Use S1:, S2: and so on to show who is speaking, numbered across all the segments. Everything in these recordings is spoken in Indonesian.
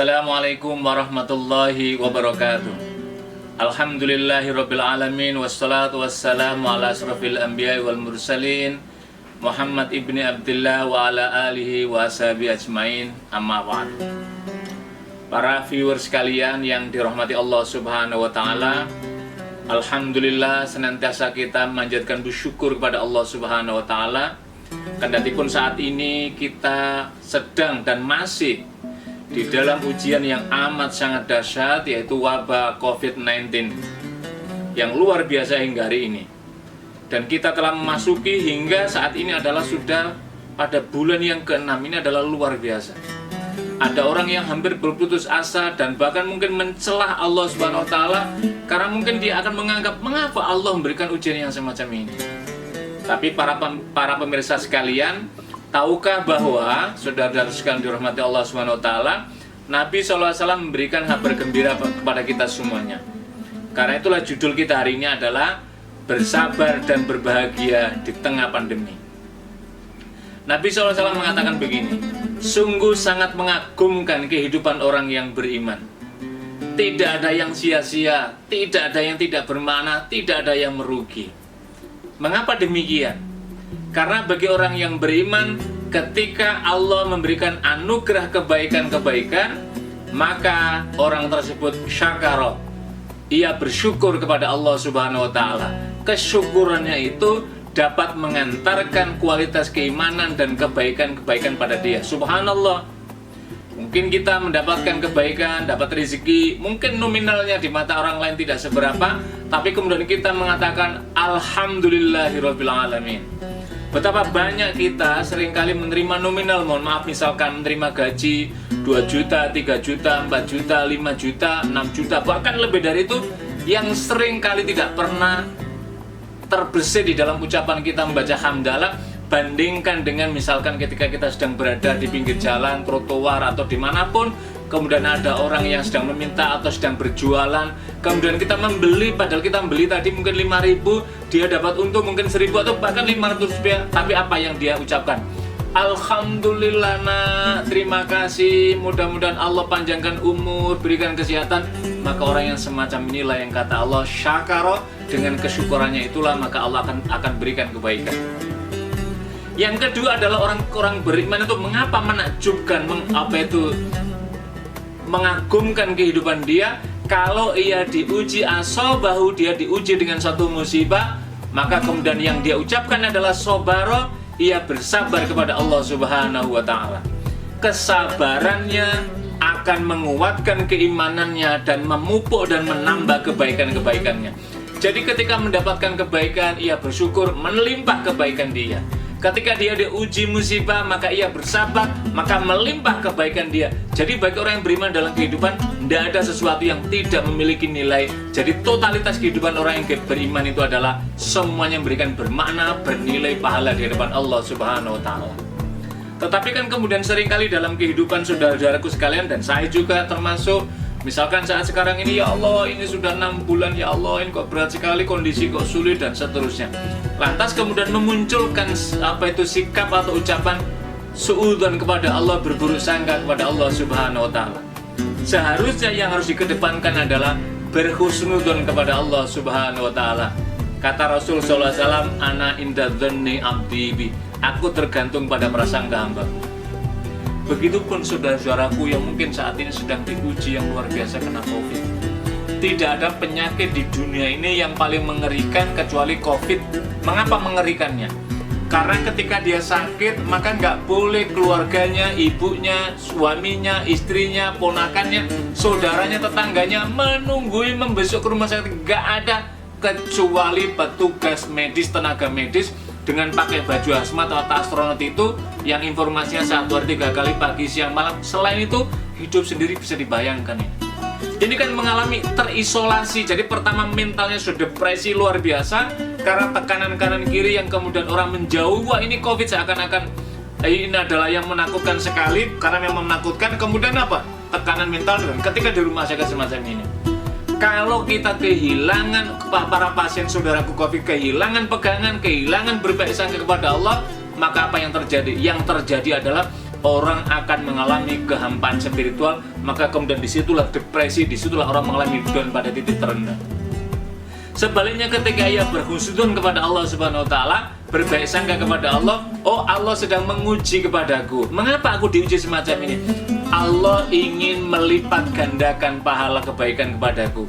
S1: Assalamualaikum warahmatullahi wabarakatuh. Alhamdulillahirabbil alamin wassalatu wassalamu ala asrofil anbiya'i wal mursalin Muhammad ibni Abdullah wa ala alihi wa ashabihi ajmain, amma ba'd. Para viewers sekalian yang dirahmati Allah Subhanahu wa taala, alhamdulillah senantiasa kita memanjatkan bersyukur kepada Allah Subhanahu wa taala. Kendatipun saat ini kita sedang dan masih di dalam ujian yang amat sangat dahsyat, yaitu wabah COVID-19 yang luar biasa hingga hari ini. Dan kita telah memasuki hingga saat ini adalah sudah pada bulan yang ke-6. Ini adalah luar biasa. Ada orang yang hampir berputus asa dan bahkan mungkin mencelah Allah Subhanahu wa taala karena mungkin dia akan menganggap mengapa Allah memberikan ujian yang semacam ini. Tapi para pemirsa sekalian, tahukah bahwa saudara-saudara sekalian dirahmati Allah Subhanahu wa taala, Nabi SAW memberikan kabar gembira kepada kita semuanya. Karena itulah judul kita hari ini adalah bersabar dan berbahagia di tengah pandemi. Nabi SAW mengatakan begini, sungguh sangat mengagumkan kehidupan orang yang beriman. Tidak ada yang sia-sia, tidak ada yang tidak bermakna, tidak ada yang merugi. Mengapa demikian? Karena bagi orang yang beriman, ketika Allah memberikan anugerah kebaikan-kebaikan, maka orang tersebut syakara. Ia bersyukur kepada Allah Subhanahu wa taala. Kesyukurannya itu dapat mengantarkan kualitas keimanan dan kebaikan-kebaikan pada dia. Subhanallah. Mungkin kita mendapatkan kebaikan, dapat rezeki, mungkin nominalnya di mata orang lain tidak seberapa, tapi kemudian kita mengatakan alhamdulillahirabbil alamin. Betapa banyak kita seringkali menerima nominal, mohon maaf, misalkan menerima gaji 2 juta, 3 juta, 4 juta, 5 juta, 6 juta, bahkan lebih dari itu, yang seringkali tidak pernah terbersih di dalam ucapan kita membaca hamdalah. Bandingkan dengan misalkan ketika kita sedang berada di pinggir jalan, trotoar, atau dimanapun, kemudian ada orang yang sedang meminta atau sedang berjualan, kemudian kita membeli, padahal kita membeli tadi mungkin 5.000, dia dapat untung mungkin 1.000 atau bahkan 500 rupiah, tapi apa yang dia ucapkan? Alhamdulillah nak, terima kasih, mudah-mudahan Allah panjangkan umur, berikan kesehatan. Maka orang yang semacam inilah yang kata Allah syakara, dengan kesyukurannya itulah maka Allah akan berikan kebaikan. Yang kedua adalah orang-orang beriman itu mengapa menakjubkan, mengagumkan kehidupan dia. Kalau ia diuji asobahu, dia diuji dengan satu musibah, maka kemudian yang dia ucapkan adalah sobaro, ia bersabar kepada Allah Subhanahu wa taala. Kesabarannya akan menguatkan keimanannya dan memupuk dan menambah kebaikan-kebaikannya. Jadi ketika mendapatkan kebaikan, ia bersyukur, melimpah kebaikan dia. Ketika dia diuji musibah, maka ia bersabar, maka melimpah kebaikan dia. Jadi bagi orang yang beriman dalam kehidupan, tidak ada sesuatu yang tidak memiliki nilai. Jadi totalitas kehidupan orang yang beriman itu adalah semuanya memberikan bermakna, bernilai pahala di hadapan Allah Subhanahu wa taala. Tetapi kan kemudian seringkali dalam kehidupan saudara-saudaraku sekalian, dan saya juga termasuk, misalkan saat sekarang ini, ya Allah ini sudah 6 bulan, ya Allah ini kok berat sekali, kondisi kok sulit dan seterusnya. Lantas kemudian memunculkan sikap atau ucapan suudzon kepada Allah, berburuk sangka kepada Allah Subhanahu wa taala. Seharusnya yang harus dikedepankan adalah berhusnudzon kepada Allah Subhanahu wa taala. Kata Rasul sallallahu alaihi wasallam, ana inda dzanni abdi bi. Aku tergantung pada prasangka hamba. Begitupun saudara-saudaraku yang mungkin saat ini sedang diuji yang luar biasa kena COVID. Tidak ada penyakit di dunia ini yang paling mengerikan kecuali COVID. Mengapa mengerikannya? Karena ketika dia sakit, maka nggak boleh keluarganya, ibunya, suaminya, istrinya, ponakannya, saudaranya, tetangganya menunggui membesuk ke rumah sakit. Nggak ada, kecuali petugas medis, tenaga medis dengan pakai baju hazmat atau astronot itu yang informasinya 1 hari 3 kali pagi, siang, malam. Selain itu hidup sendiri bisa dibayangkan ya. Ini kan mengalami terisolasi. Jadi pertama mentalnya sudah depresi luar biasa karena tekanan kanan kiri yang kemudian orang menjauh. Wah ini COVID seakan-akan ini adalah yang menakutkan sekali, karena memang menakutkan. Kemudian apa? Tekanan mental dan ketika di rumah sakit semacam ini. Kalau kita kehilangan, para pasien saudaraku COVID kehilangan pegangan, kehilangan berbaik sangka kepada Allah, maka apa yang terjadi? Yang terjadi adalah orang akan mengalami kehampaan spiritual, maka kemudian disitulah depresi, disitulah orang mengalami down pada titik terendah. Sebaliknya ketika ia berhusnuzon kepada Allah Subhanahu wa taala, berbaik sangka kepada Allah, oh Allah sedang menguji kepadaku. Mengapa aku diuji semacam ini? Allah ingin melipat gandakan pahala kebaikan kepadaku.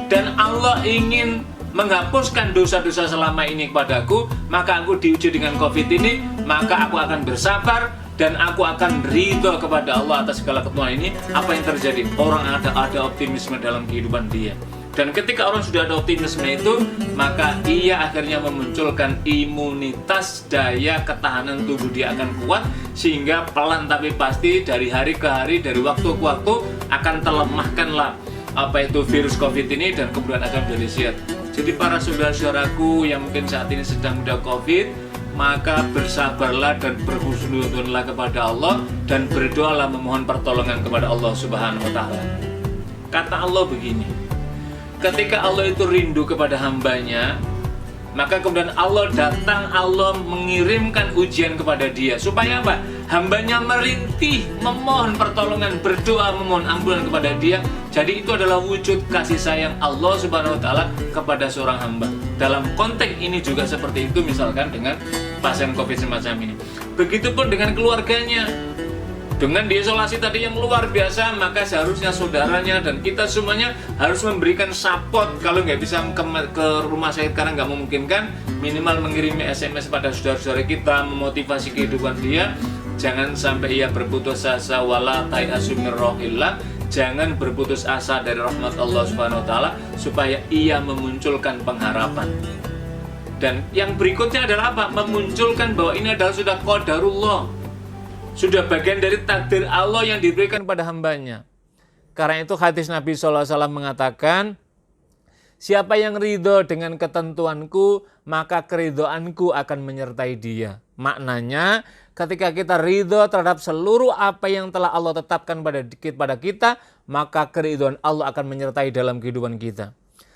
S1: Dan Allah ingin menghapuskan dosa-dosa selama ini kepadaku, maka aku diuji dengan COVID ini, maka aku akan bersabar dan aku akan ridho kepada Allah atas segala ketentuan ini. Apa yang terjadi? Orang ada optimisme dalam kehidupan dia. Dan ketika orang sudah ada optimisme itu, maka ia akhirnya memunculkan imunitas, daya ketahanan tubuh dia akan kuat, sehingga pelan tapi pasti dari hari ke hari, dari waktu ke waktu akan terlemahkanlah virus COVID ini dan kemudian akan menjadi sehat. Jadi para saudara-saudaraku yang mungkin saat ini sedang ada COVID, maka bersabarlah dan berhusnuzonlah kepada Allah dan berdoalah memohon pertolongan kepada Allah Subhanahu wa taala. Kata Allah begini, ketika Allah itu rindu kepada hambanya, maka kemudian Allah datang, Allah mengirimkan ujian kepada dia. Supaya apa? Hambanya merintih, memohon pertolongan, berdoa, memohon ampunan kepada dia. Jadi itu adalah wujud kasih sayang Allah Subhanahu wa taala kepada seorang hamba. Dalam konteks ini juga seperti itu, misalkan dengan pasien COVID semacam ini. Begitupun dengan keluarganya. Dengan diisolasi tadi yang luar biasa, maka seharusnya saudaranya dan kita semuanya harus memberikan support. Kalau nggak bisa ke rumah sakit karena nggak memungkinkan, minimal mengirimi SMS pada saudara-saudara kita, memotivasi kehidupan dia. Jangan sampai ia berputus asa, wala tayasu min rohillah. Jangan berputus asa dari rahmat Allah Subhanahu wa taala, supaya ia memunculkan pengharapan. Dan yang berikutnya adalah apa? Memunculkan bahwa ini adalah sudah qadarullah, sudah bagian dari takdir Allah yang diberikan pada hambanya. Karena itu hadis Nabi SAW mengatakan, siapa yang ridho dengan ketentuanku, maka keridhoanku akan menyertai dia. Maknanya, ketika kita ridho terhadap seluruh apa yang telah Allah tetapkan pada kita, maka keridhoan Allah akan menyertai dalam kehidupan kita.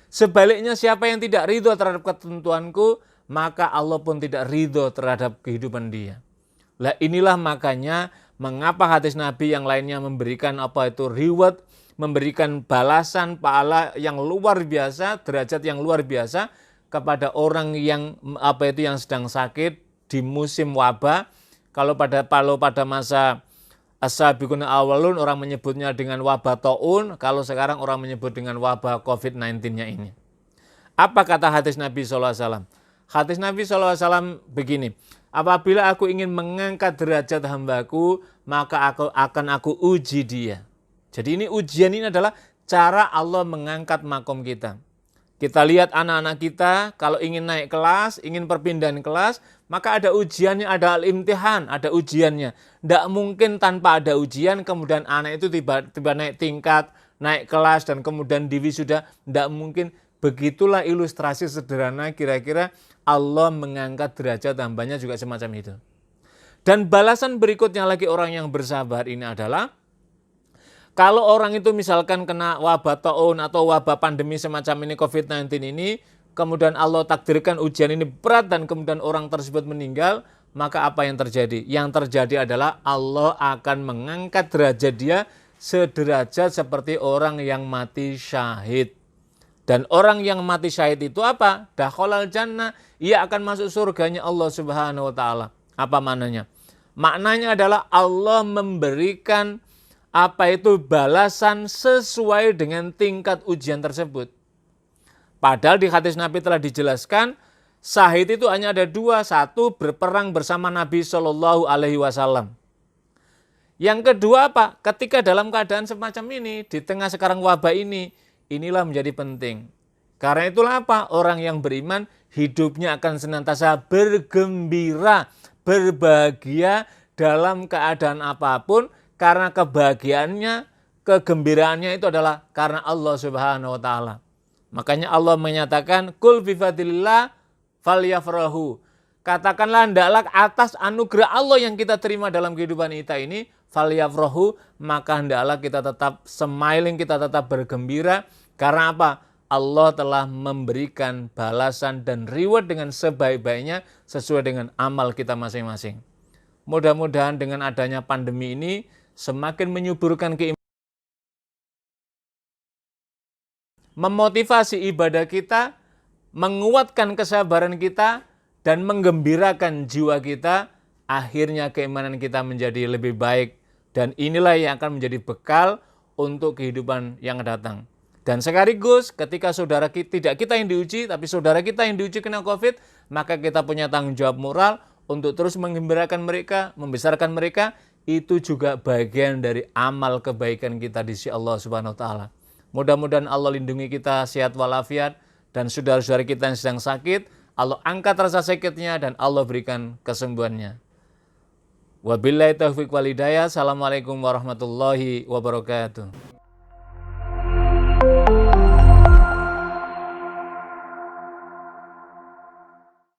S1: Sebaliknya, siapa yang tidak ridho terhadap ketentuanku, maka Allah pun tidak ridho terhadap kehidupan dia. Lah inilah makanya mengapa hadis Nabi yang lainnya memberikan reward, memberikan balasan pahala yang luar biasa, derajat yang luar biasa kepada orang yang yang sedang sakit di musim wabah. Kalau pada masa as-sabiqun awalun orang menyebutnya dengan wabah taun, kalau sekarang orang menyebut dengan wabah COVID-19-nya ini. Apa kata hadis Nabi SAW? Hadis Nabi SAW begini, apabila aku ingin mengangkat derajat hambaku, maka aku uji dia. Jadi ini ujian ini adalah cara Allah mengangkat makom kita. Kita lihat anak-anak kita, kalau ingin naik kelas, ingin perpindahan kelas, maka ada ujiannya, ada al-imtihan, ada ujiannya. Tidak mungkin tanpa ada ujian, kemudian anak itu tiba-tiba naik tingkat, naik kelas, dan kemudian diwisuda. Tidak mungkin. Begitulah ilustrasi sederhana kira-kira Allah mengangkat derajat hambanya juga semacam itu. Dan balasan berikutnya lagi orang yang bersabar ini adalah, kalau orang itu misalkan kena wabah taun atau wabah pandemi semacam ini COVID-19 ini, kemudian Allah takdirkan ujian ini berat dan kemudian orang tersebut meninggal, maka apa yang terjadi? Yang terjadi adalah Allah akan mengangkat derajat dia sederajat seperti orang yang mati syahid. Dan orang yang mati syahid itu apa? Dakhalal jannah, ia akan masuk surganya Allah Subhanahu wa taala. Apa maknanya? Maknanya adalah Allah memberikan balasan sesuai dengan tingkat ujian tersebut. Padahal di hadis Nabi telah dijelaskan, syahid itu hanya ada dua, satu berperang bersama Nabi Shallallahu Alaihi Wasallam. Yang kedua apa? Ketika dalam keadaan semacam ini, di tengah sekarang wabah ini, inilah menjadi penting. Karena itulah apa? Orang yang beriman hidupnya akan senantiasa bergembira, berbahagia dalam keadaan apapun, karena kebahagiaannya, kegembiraannya itu adalah karena Allah Subhanahu wa taala. Makanya Allah menyatakan, "Qul bi fadlillah falyafrahu." Katakanlah hendaklah atas anugerah Allah yang kita terima dalam kehidupan kita ini, falyafrahu, maka hendaklah kita tetap smiling, kita tetap bergembira. Karena apa? Allah telah memberikan balasan dan reward dengan sebaik-baiknya sesuai dengan amal kita masing-masing. Mudah-mudahan dengan adanya pandemi ini semakin menyuburkan keimanan, memotivasi ibadah kita, menguatkan kesabaran kita, dan menggembirakan jiwa kita. Akhirnya keimanan kita menjadi lebih baik, dan inilah yang akan menjadi bekal untuk kehidupan yang datang. Dan sekaligus ketika saudara kita, tidak kita yang diuji, tapi saudara kita yang diuji kena COVID, maka kita punya tanggung jawab moral untuk terus menggembirakan mereka, membesarkan mereka. Itu juga bagian dari amal kebaikan kita di sisi Allah Subhanahu wa taala. Mudah-mudahan Allah lindungi kita sehat walafiat, dan saudara-saudara kita yang sedang sakit, Allah angkat rasa sakitnya dan Allah berikan kesembuhannya. Wabillahi taufiq wal hidayah. Assalamualaikum warahmatullahi wabarakatuh.